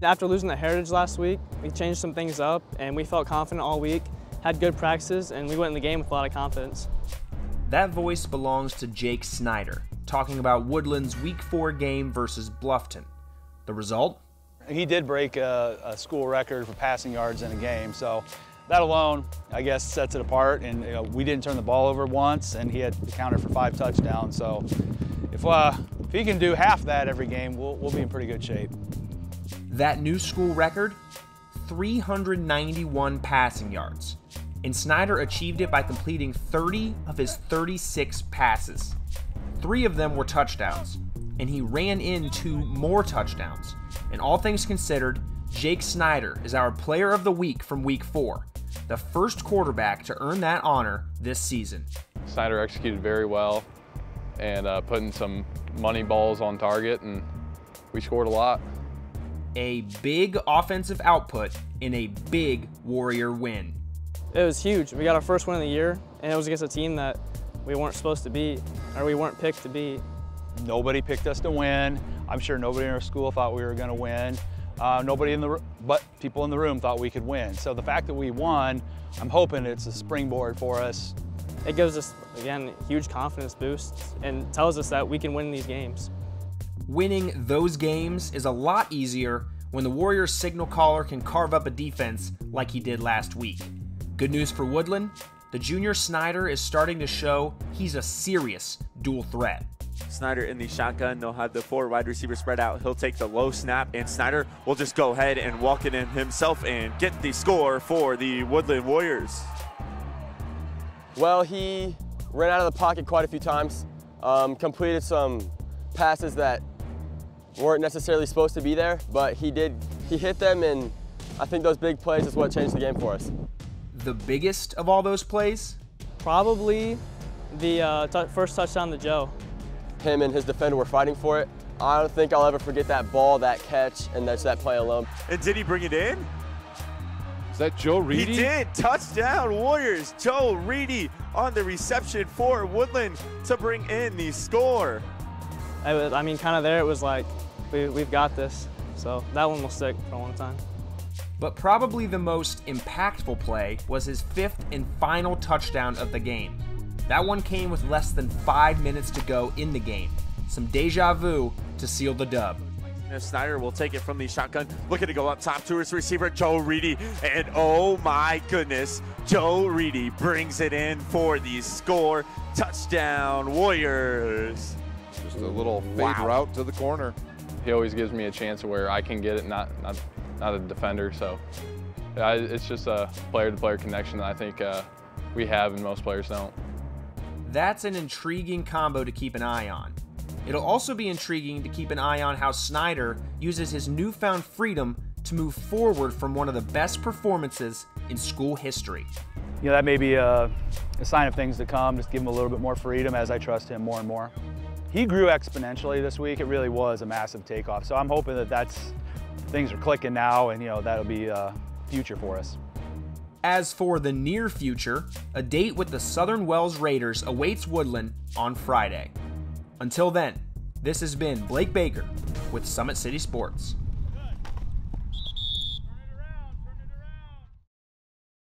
After losing the Heritage last week, we changed some things up and we felt confident all week, had good practices, and we went in the game with a lot of confidence. That voice belongs to Jake Snyder, talking about Woodlan's Week 4 game versus Bluffton. The result? He did break a school record for passing yards in a game, so that alone, I guess, sets it apart. And we didn't turn the ball over once, and he had accounted for 5 touchdowns. So if he can do half that every game, we'll be in pretty good shape. That new school record? 391 passing yards. And Snyder achieved it by completing 30 of his 36 passes. 3 of them were touchdowns, and he ran in 2 more touchdowns. And all things considered, Jake Snyder is our Player of the Week from Week 4, the first quarterback to earn that honor this season. Snyder executed very well and putting some money balls on target, and we scored a lot. A big offensive output in a big Warrior win. It was huge. We got our first win of the year, and it was against a team that we weren't supposed to beat, or we weren't picked to beat. Nobody picked us to win. I'm sure nobody in our school thought we were going to win. But people in the room thought we could win. So the fact that we won, I'm hoping it's a springboard for us. It gives us, again, a huge confidence boost and tells us that we can win these games. Winning those games is a lot easier when the Warriors signal caller can carve up a defense like he did last week. Good news for Woodlan, the junior Snyder is starting to show he's a serious dual threat. Snyder in the shotgun, they'll have the 4 wide receivers spread out. He'll take the low snap, and Snyder will just go ahead and walk it in himself and get the score for the Woodlan Warriors. Well, he ran out of the pocket quite a few times, completed some passes that weren't necessarily supposed to be there, but he hit them, and I think those big plays is what changed the game for us. The biggest of all those plays? Probably the first touchdown to Joe. Him and his defender were fighting for it. I don't think I'll ever forget that ball, that catch, and that's that play alone. And did he bring it in? Is that Joe Reedy? He did. Touchdown Warriors. Joe Reedy on the reception for Woodlan to bring in the score. I mean, kind of there it was like, we've got this. So that one will stick for a long time. But probably the most impactful play was his 5th and final touchdown of the game. That one came with less than 5 minutes to go in the game. Some deja vu to seal the dub. Snyder will take it from the shotgun, looking to go up top to his receiver, Joe Reedy. And oh my goodness, Joe Reedy brings it in for the score. Touchdown Warriors. Just a little fade route to the corner. He always gives me a chance where I can get it, not a defender. So yeah, it's just a player-to-player connection that I think we have and most players don't. That's an intriguing combo to keep an eye on. It'll also be intriguing to keep an eye on how Snyder uses his newfound freedom to move forward from one of the best performances in school history. You know, that may be a sign of things to come, just give him a little bit more freedom as I trust him more and more. He grew exponentially this week. It really was a massive takeoff. So I'm hoping that things are clicking now, and that'll be a future for us. As for the near future, a date with the Southern Wells Raiders awaits Woodlan on Friday. Until then, this has been Blake Baker with Summit City Sports.